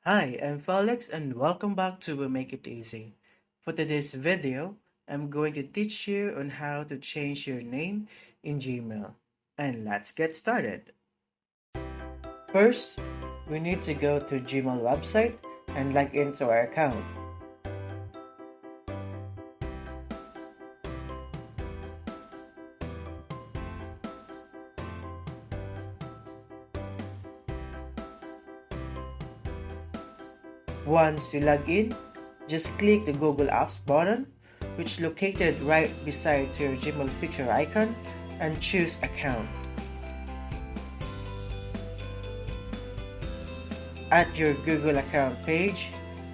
Hi, I'm Felix and welcome back to We Make It Easy. For today's video, I'm going to teach you on how to change your name in Gmail. And let's get started. First, we need to go to Gmail website and log into our account. Once you log in, just click the Google Apps button, which is located right beside your Gmail picture icon, and choose Account. At your Google account page,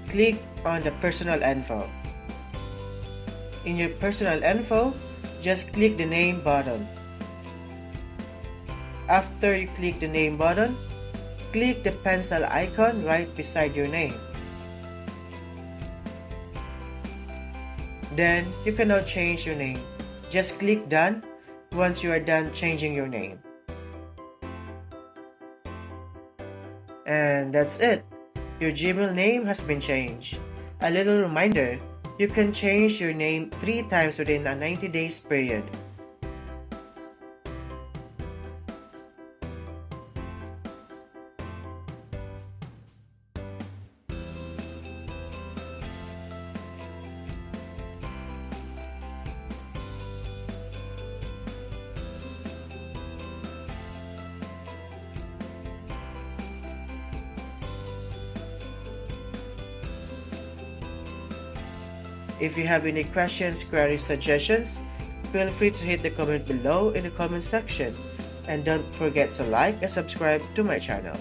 click on the Personal Info. In your Personal Info, just click the Name button. After you click the Name button, click the pencil icon right beside your name. Then you can now change your name. Just click Done once you are done changing your name. And that's it. Your Gmail name has been changed. A little reminder, you can change your name 3 times within a 90 days period. If you have any questions, queries, suggestions, feel free to hit the comment below in the comment section. And don't forget to like and subscribe to my channel.